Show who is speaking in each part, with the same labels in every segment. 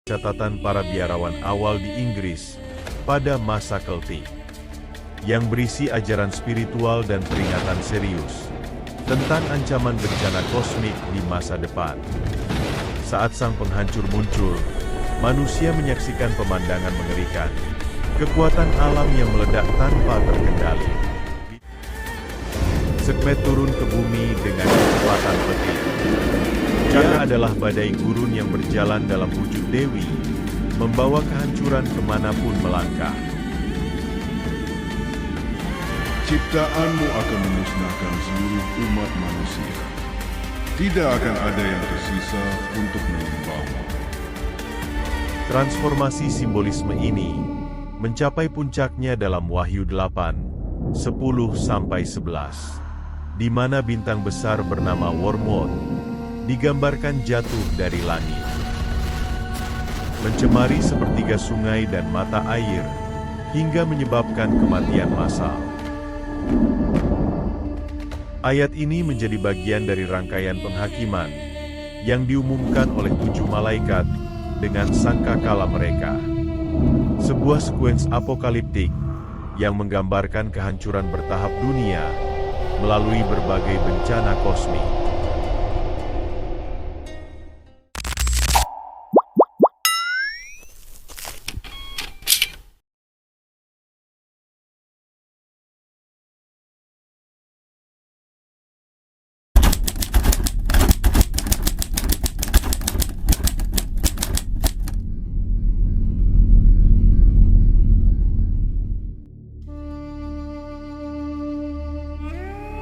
Speaker 1: catatan para biarawan awal di Inggris pada masa Keltik, yang berisi ajaran spiritual dan peringatan serius tentang ancaman bencana kosmik di masa depan. Saat sang penghancur muncul, manusia menyaksikan pemandangan mengerikan, kekuatan alam yang meledak tanpa terkendali. Sekhmet turun ke bumi dengan kecepatan petir. Dia adalah badai gurun yang berjalan dalam wujud dewi, membawa kehancuran kemanapun melangkah.
Speaker 2: Ciptaanmu akan memusnahkan seluruh umat manusia. Tidak akan ada yang tersisa untuk menyembahmu.
Speaker 1: Transformasi simbolisme ini mencapai puncaknya dalam Wahyu 8, 10-11, di mana bintang besar bernama Wormwood digambarkan jatuh dari langit, mencemari sepertiga sungai dan mata air, hingga menyebabkan kematian massal. Ayat ini menjadi bagian dari rangkaian penghakiman yang diumumkan oleh 7 malaikat dengan sangkakala mereka. Sebuah sekuens apokaliptik yang menggambarkan kehancuran bertahap dunia melalui berbagai bencana kosmik.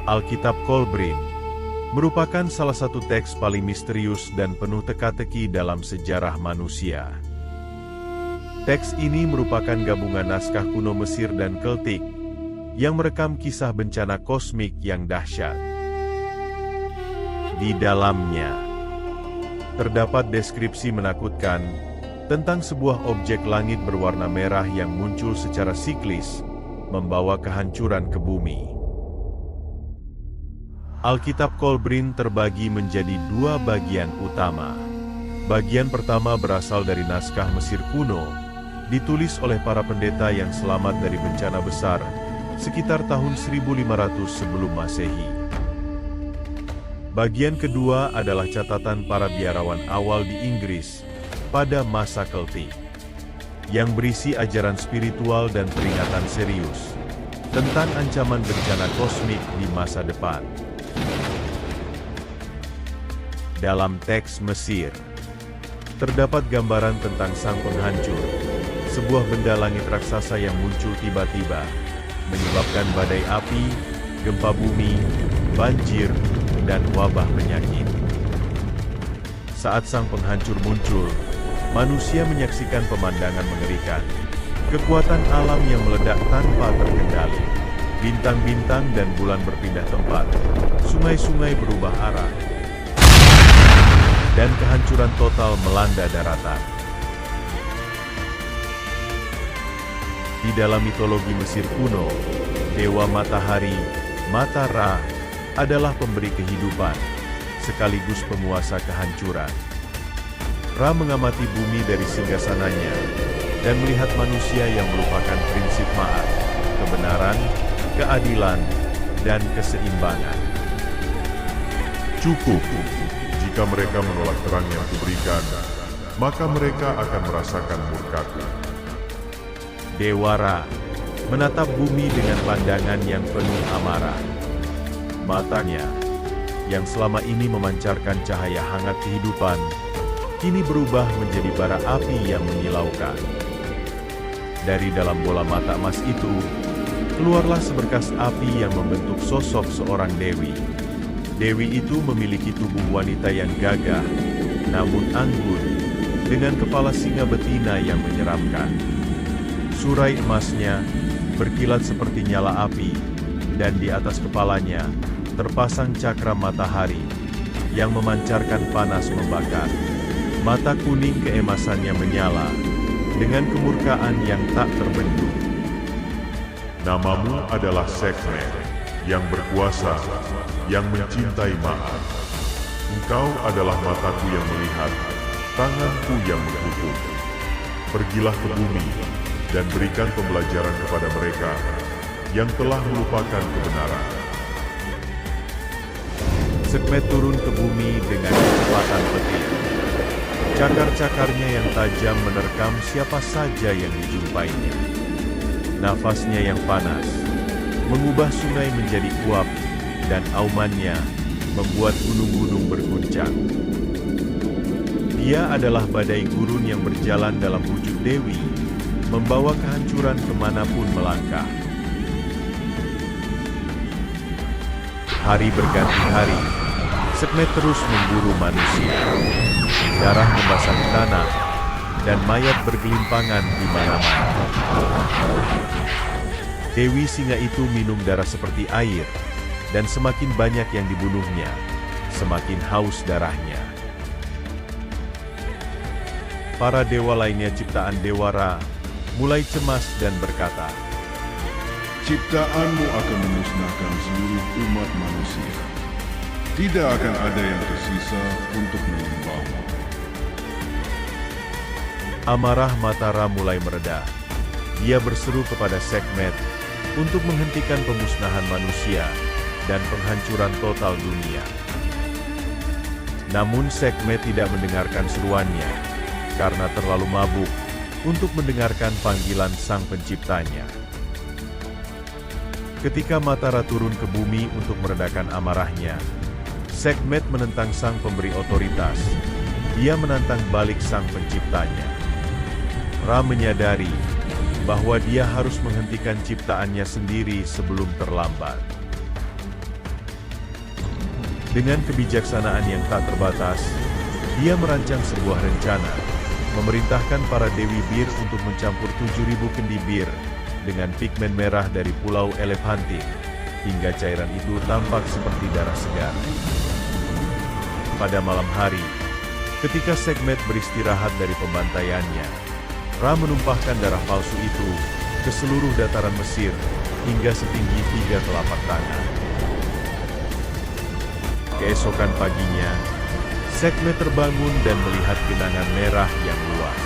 Speaker 1: Alkitab Kolbrin merupakan salah satu teks paling misterius dan penuh teka-teki dalam sejarah manusia. Teks ini merupakan gabungan naskah kuno Mesir dan Keltik yang merekam kisah bencana kosmik yang dahsyat. Di dalamnya terdapat deskripsi menakutkan tentang sebuah objek langit berwarna merah yang muncul secara siklis, membawa kehancuran ke bumi. Alkitab Kolbrin terbagi menjadi 2 bagian utama. Bagian pertama berasal dari naskah Mesir kuno, ditulis oleh para pendeta yang selamat dari bencana besar sekitar tahun 1500 sebelum Masehi. Bagian kedua adalah catatan para biarawan awal di Inggris pada masa Keltik, yang berisi ajaran spiritual dan peringatan serius tentang ancaman bencana kosmik di masa depan. Dalam teks Mesir, terdapat gambaran tentang sang penghancur, sebuah benda langit raksasa yang muncul tiba-tiba, menyebabkan badai api, gempa bumi, banjir, dan wabah penyakit. Saat sang penghancur muncul, manusia menyaksikan pemandangan mengerikan, kekuatan alam yang meledak tanpa terkendali. Bintang-bintang dan bulan berpindah tempat, sungai-sungai berubah arah, dan kehancuran total melanda daratan. Di dalam mitologi Mesir kuno, dewa matahari, Mata Ra, adalah pemberi kehidupan, sekaligus penguasa kehancuran. Ra mengamati bumi dari singgasananya, dan melihat manusia yang melupakan prinsip ma'at, kebenaran, keadilan, dan keseimbangan.
Speaker 2: Cukup. Jika mereka menolak terang yang kuberikan, maka mereka akan merasakan murkaku.
Speaker 1: Dewa Ra menatap bumi dengan pandangan yang penuh amarah. Matanya, yang selama ini memancarkan cahaya hangat kehidupan, kini berubah menjadi bara api yang menyilaukan. Dari dalam bola mata emas itu, keluarlah seberkas api yang membentuk sosok seorang dewi. Dewi itu memiliki tubuh wanita yang gagah, namun anggun, dengan kepala singa betina yang menyeramkan. Surai emasnya berkilat seperti nyala api, dan di atas kepalanya terpasang cakra matahari yang memancarkan panas membakar. Mata kuning keemasannya menyala, dengan kemurkaan yang tak terbendung.
Speaker 2: Namamu adalah Sekhmet, yang berkuasa, yang mencintai Ma'at. Engkau adalah mataku yang melihat, tanganku yang menghukum. Pergilah ke bumi dan berikan pembelajaran kepada mereka yang telah melupakan kebenaran.
Speaker 1: Sekhmet turun ke bumi dengan kecepatan petir. Cakar-cakarnya yang tajam menerkam siapa saja yang dijumpainya. Nafasnya yang panas mengubah sungai menjadi uap, dan aumannya membuat gunung-gunung berguncang. Dia adalah badai gurun yang berjalan dalam wujud dewi, membawa kehancuran kemanapun melangkah. Hari berganti hari, Sekhmet terus memburu manusia. Darah membasahi tanah, dan mayat bergelimpangan di mana-mana. Dewi singa itu minum darah seperti air, dan semakin banyak yang dibunuhnya, semakin haus darahnya. Para dewa lainnya ciptaan Dewara mulai cemas dan berkata,
Speaker 3: Ciptaanmu akan memusnahkan seluruh umat manusia. Tidak akan ada yang tersisa untuk menyembahmu.
Speaker 1: Amarah Matara mulai mereda. Dia berseru kepada Sekhmet untuk menghentikan pemusnahan manusia dan penghancuran total dunia. Namun Sekhmet tidak mendengarkan seruannya karena terlalu mabuk untuk mendengarkan panggilan Sang Penciptanya. Ketika Matara turun ke bumi untuk meredakan amarahnya, Sekhmet menentang Sang Pemberi Otoritas. Dia menantang balik Sang Penciptanya. Ra menyadari bahwa dia harus menghentikan ciptaannya sendiri sebelum terlambat. Dengan kebijaksanaan yang tak terbatas, dia merancang sebuah rencana, memerintahkan para Dewi Bir untuk mencampur 7.000 kendi bir dengan pigmen merah dari Pulau Elephantine, hingga cairan itu tampak seperti darah segar. Pada malam hari, ketika Sekhmet beristirahat dari pembantaiannya, Ra menumpahkan darah palsu itu ke seluruh dataran Mesir hingga setinggi 3 telapak tangan. Keesokan paginya, Sekhmet terbangun dan melihat genangan merah yang luas.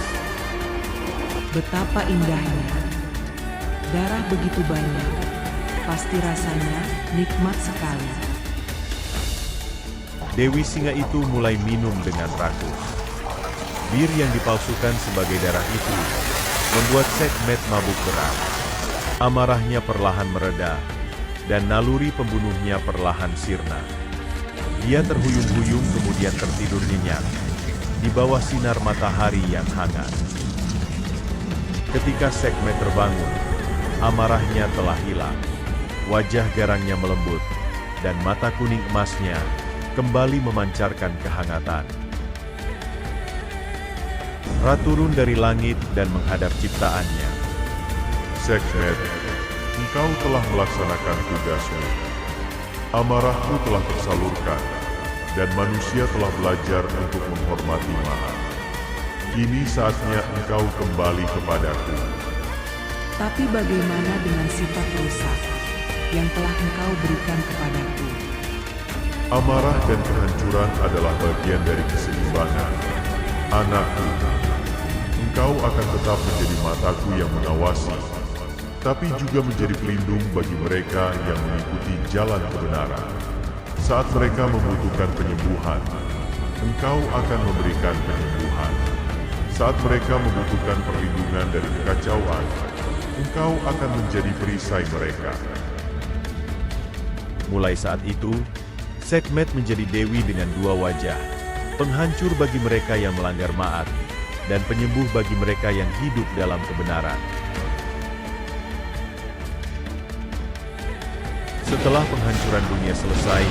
Speaker 4: Betapa indahnya. Darah begitu banyak. Pasti rasanya nikmat sekali.
Speaker 1: Dewi singa itu mulai minum dengan rakus. Bir yang dipalsukan sebagai darah itu membuat Sekhmet mabuk berat. Amarahnya perlahan mereda, dan naluri pembunuhnya perlahan sirna. Dia terhuyung-huyung kemudian tertidur nyenyak di bawah sinar matahari yang hangat. Ketika Sekhmet terbangun, amarahnya telah hilang. Wajah garangnya melembut, dan mata kuning emasnya kembali memancarkan kehangatan. Ra turun dari langit dan menghadap ciptaannya.
Speaker 2: Sekhmet, engkau telah melaksanakan tugasmu. Amarahmu telah tersalurkan, dan manusia telah belajar untuk menghormati Maha. Kini saatnya engkau kembali kepadaku.
Speaker 4: Tapi bagaimana dengan sifat rusak yang telah engkau berikan kepadaku?
Speaker 2: Amarah dan kehancuran adalah bagian dari keseimbangan. Anakku, engkau akan tetap menjadi mataku yang mengawasi, tapi juga menjadi pelindung bagi mereka yang mengikuti jalan kebenaran. Saat mereka membutuhkan penyembuhan, engkau akan memberikan penyembuhan. Saat mereka membutuhkan perlindungan dari kekacauan, engkau akan menjadi perisai mereka.
Speaker 1: Mulai saat itu, Sekhmet menjadi dewi dengan dua wajah, penghancur bagi mereka yang melanggar ma'at, dan penyembuh bagi mereka yang hidup dalam kebenaran. Setelah penghancuran dunia selesai,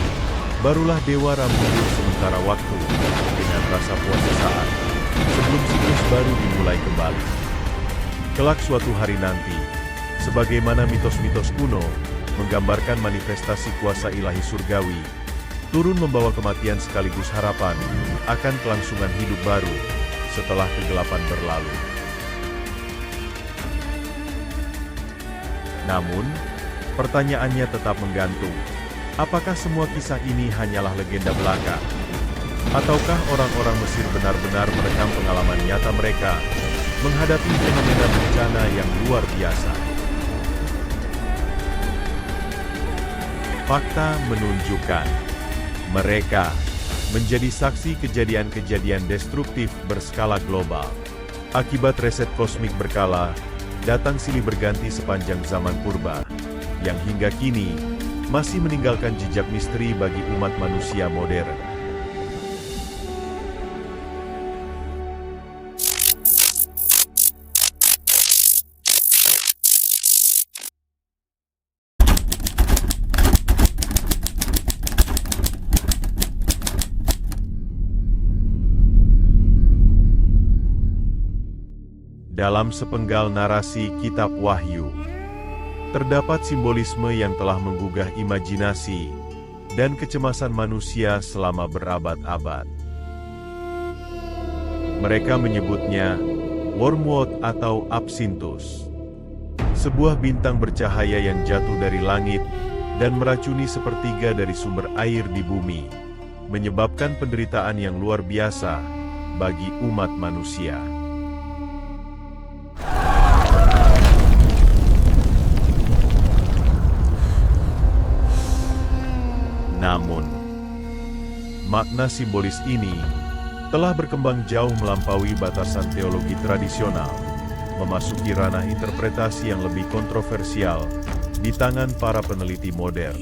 Speaker 1: barulah Dewara mundur sementara waktu dengan rasa puas sesaat, sebelum siklus baru dimulai kembali. Kelak suatu hari nanti, sebagaimana mitos-mitos kuno menggambarkan manifestasi kuasa ilahi surgawi, turun membawa kematian sekaligus harapan akan kelangsungan hidup baru setelah kegelapan berlalu. Namun, pertanyaannya tetap menggantung. Apakah semua kisah ini hanyalah legenda belaka? Ataukah orang-orang Mesir benar-benar merekam pengalaman nyata mereka menghadapi fenomena bencana yang luar biasa. Fakta menunjukkan mereka menjadi saksi kejadian-kejadian destruktif berskala global. Akibat reset kosmik berkala, datang silih berganti sepanjang zaman purba, yang hingga kini masih meninggalkan jejak misteri bagi umat manusia modern. Dalam sepenggal narasi Kitab Wahyu, terdapat simbolisme yang telah menggugah imajinasi dan kecemasan manusia selama berabad-abad. Mereka menyebutnya Wormwood atau Absinthus, sebuah bintang bercahaya yang jatuh dari langit dan meracuni sepertiga dari sumber air di bumi, menyebabkan penderitaan yang luar biasa bagi umat manusia. Namun, makna simbolis ini telah berkembang jauh melampaui batasan teologi tradisional, memasuki ranah interpretasi yang lebih kontroversial di tangan para peneliti modern.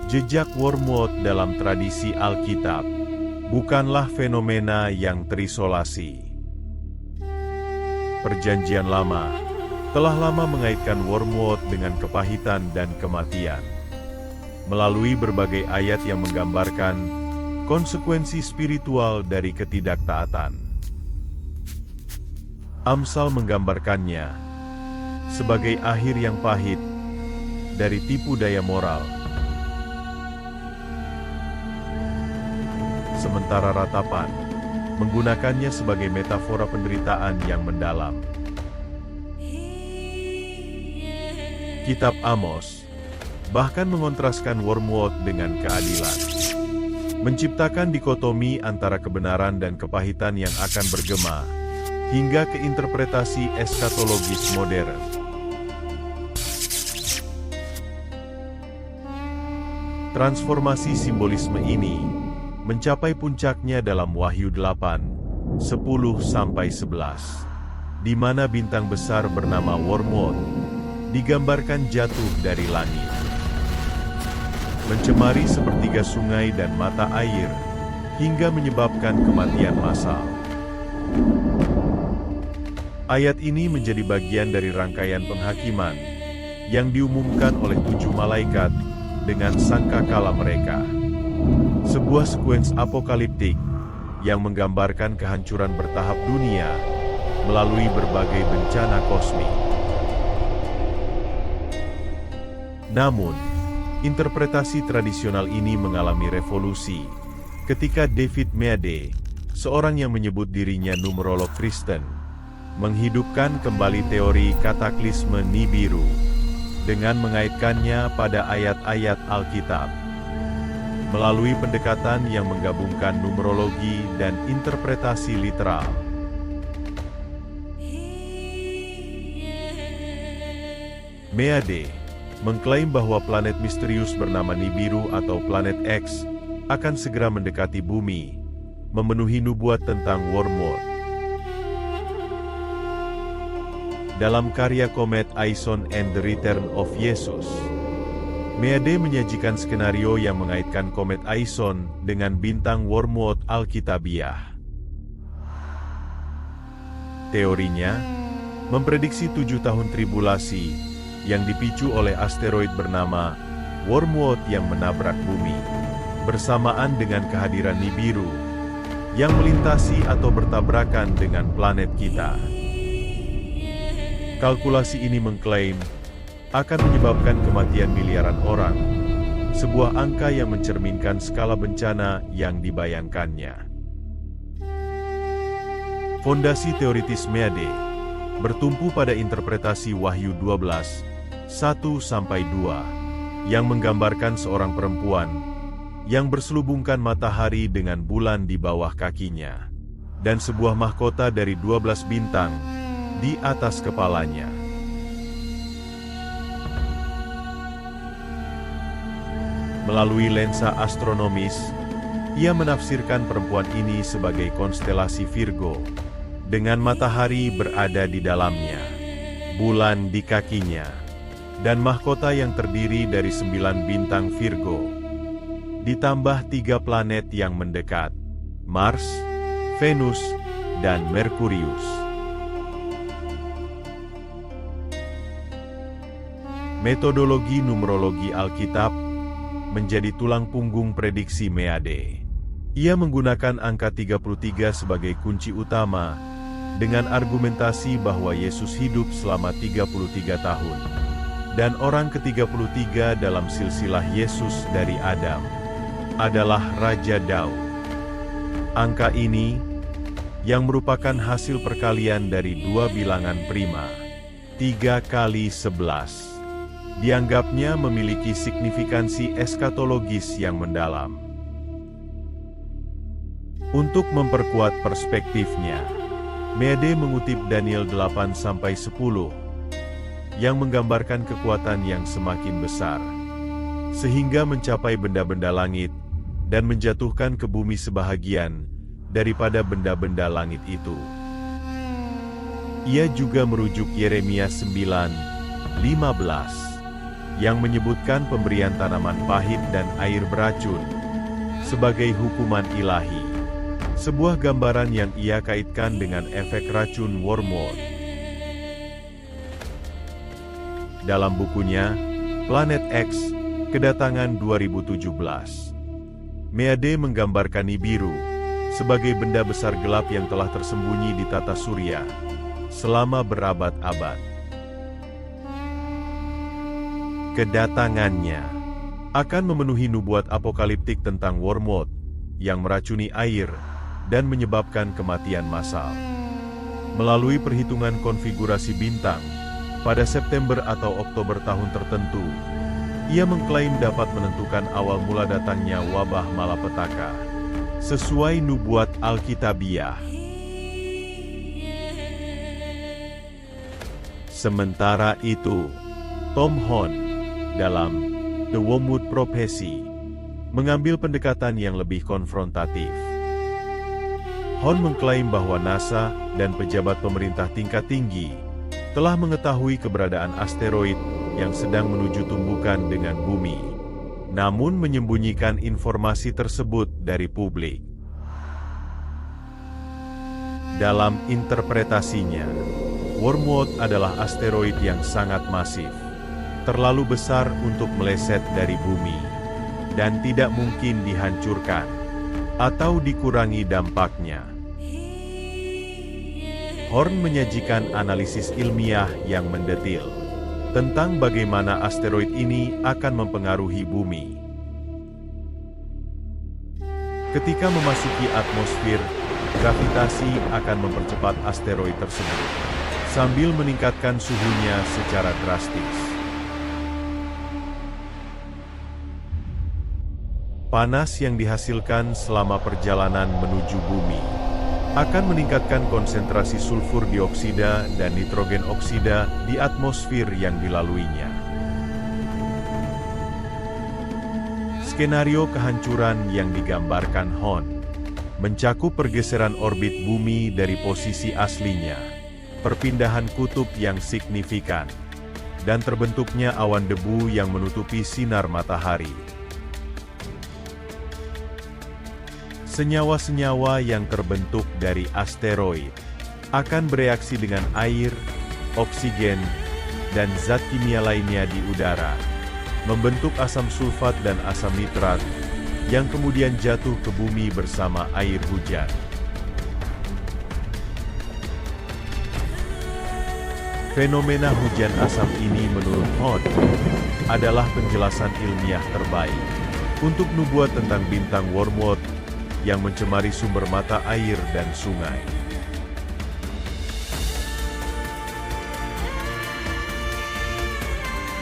Speaker 1: Jejak Wormwood dalam tradisi Alkitab bukanlah fenomena yang terisolasi. Perjanjian Lama telah lama mengaitkan Wormwood dengan kepahitan dan kematian, melalui berbagai ayat yang menggambarkan konsekuensi spiritual dari ketidaktaatan. Amsal menggambarkannya sebagai akhir yang pahit dari tipu daya moral. Sementara Ratapan menggunakannya sebagai metafora penderitaan yang mendalam. Kitab Amos bahkan mengontraskan Wormwood dengan keadilan, menciptakan dikotomi antara kebenaran dan kepahitan yang akan bergema, hingga ke interpretasi eskatologis modern. Transformasi simbolisme ini mencapai puncaknya dalam Wahyu 8, 10-11, di mana bintang besar bernama Wormwood digambarkan jatuh dari langit, mencemari sepertiga sungai dan mata air, hingga menyebabkan kematian massal. Ayat ini menjadi bagian dari rangkaian penghakiman yang diumumkan oleh 7 malaikat dengan sangkakala mereka. Sebuah sekuens apokaliptik yang menggambarkan kehancuran bertahap dunia melalui berbagai bencana kosmik. Namun, interpretasi tradisional ini mengalami revolusi ketika David Meade, seorang yang menyebut dirinya numerolog Kristen, menghidupkan kembali teori kataklisme Nibiru dengan mengaitkannya pada ayat-ayat Alkitab. Melalui pendekatan yang menggabungkan numerologi dan interpretasi literal. Meade mengklaim bahwa planet misterius bernama Nibiru atau planet X akan segera mendekati bumi, memenuhi nubuat tentang Wormwood. Dalam karya Comet Aison and the Return of Jesus, Meade menyajikan skenario yang mengaitkan komet Aison dengan bintang Wormwood Alkitabiah. Teorinya memprediksi 7 tahun tribulasi yang dipicu oleh asteroid bernama Wormwood yang menabrak bumi, bersamaan dengan kehadiran Nibiru yang melintasi atau bertabrakan dengan planet kita. Kalkulasi ini mengklaim akan menyebabkan kematian miliaran orang, sebuah angka yang mencerminkan skala bencana yang dibayangkannya. Fondasi teoritis Meade bertumpu pada interpretasi Wahyu 12, 1-2, yang menggambarkan seorang perempuan yang berselubungkan matahari dengan bulan di bawah kakinya, dan sebuah mahkota dari 12 bintang di atas kepalanya. Melalui lensa astronomis, ia menafsirkan perempuan ini sebagai konstelasi Virgo, dengan matahari berada di dalamnya, bulan di kakinya, dan mahkota yang terdiri dari 9 bintang Virgo, ditambah 3 planet yang mendekat, Mars, Venus, dan Merkurius. Metodologi numerologi Alkitab menjadi tulang punggung prediksi Meade. Ia menggunakan angka 33 sebagai kunci utama dengan argumentasi bahwa Yesus hidup selama 33 tahun dan orang ke-33 dalam silsilah Yesus dari Adam adalah Raja Daud. Angka ini yang merupakan hasil perkalian dari 2 bilangan prima, 3 kali 11, dianggapnya memiliki signifikansi eskatologis yang mendalam. Untuk memperkuat perspektifnya, Meade mengutip Daniel 8-10 yang menggambarkan kekuatan yang semakin besar, sehingga mencapai benda-benda langit dan menjatuhkan ke bumi sebahagian daripada benda-benda langit itu. Ia juga merujuk Yeremia 9:15 yang menyebutkan pemberian tanaman pahit dan air beracun sebagai hukuman ilahi. Sebuah gambaran yang ia kaitkan dengan efek racun wormwood. Dalam bukunya, Planet X, Kedatangan 2017, Meade menggambarkan Nibiru sebagai benda besar gelap yang telah tersembunyi di tata surya selama berabad-abad. Kedatangannya akan memenuhi nubuat apokaliptik tentang wormwood yang meracuni air dan menyebabkan kematian massal. Melalui perhitungan konfigurasi bintang, pada September atau Oktober tahun tertentu, ia mengklaim dapat menentukan awal mula datangnya wabah malapetaka, sesuai nubuat Alkitabiah. Sementara itu, Tom Hone dalam The Wormwood Prophecy mengambil pendekatan yang lebih konfrontatif. Hone mengklaim bahwa NASA dan pejabat pemerintah tingkat tinggi telah mengetahui keberadaan asteroid yang sedang menuju tumbukan dengan bumi, namun menyembunyikan informasi tersebut dari publik. Dalam interpretasinya, wormwood adalah asteroid yang sangat masif, terlalu besar untuk meleset dari bumi, dan tidak mungkin dihancurkan atau dikurangi dampaknya. Hone menyajikan analisis ilmiah yang mendetil tentang bagaimana asteroid ini akan mempengaruhi bumi. Ketika memasuki atmosfer, gravitasi akan mempercepat asteroid tersebut, sambil meningkatkan suhunya secara drastis. Panas yang dihasilkan selama perjalanan menuju bumi akan meningkatkan konsentrasi sulfur dioksida dan nitrogen oksida di atmosfer yang dilaluinya. Skenario kehancuran yang digambarkan Hone mencakup pergeseran orbit bumi dari posisi aslinya, perpindahan kutub yang signifikan, dan terbentuknya awan debu yang menutupi sinar matahari. Senyawa-senyawa yang terbentuk dari asteroid akan bereaksi dengan air, oksigen, dan zat kimia lainnya di udara, membentuk asam sulfat dan asam nitrat yang kemudian jatuh ke bumi bersama air hujan. Fenomena hujan asam ini menurut Hone adalah penjelasan ilmiah terbaik untuk nubuat tentang bintang wormwood yang mencemari sumber mata air dan sungai.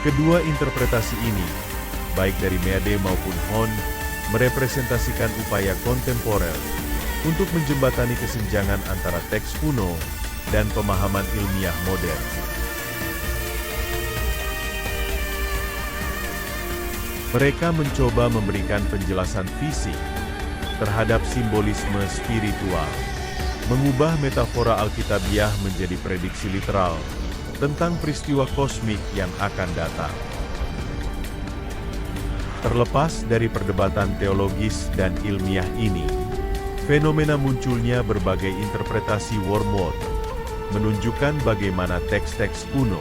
Speaker 1: Kedua interpretasi ini, baik dari Meade maupun Hone, merepresentasikan upaya kontemporer untuk menjembatani kesenjangan antara teks kuno dan pemahaman ilmiah modern. Mereka mencoba memberikan penjelasan fisik terhadap simbolisme spiritual, mengubah metafora Alkitabiah menjadi prediksi literal tentang peristiwa kosmik yang akan datang. Terlepas dari perdebatan teologis dan ilmiah ini, fenomena munculnya berbagai interpretasi wormwood menunjukkan bagaimana teks-teks kuno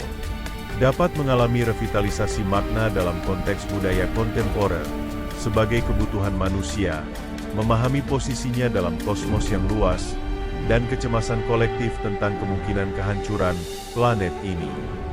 Speaker 1: dapat mengalami revitalisasi makna dalam konteks budaya kontemporer sebagai kebutuhan manusia memahami posisinya dalam kosmos yang luas dan kecemasan kolektif tentang kemungkinan kehancuran planet ini.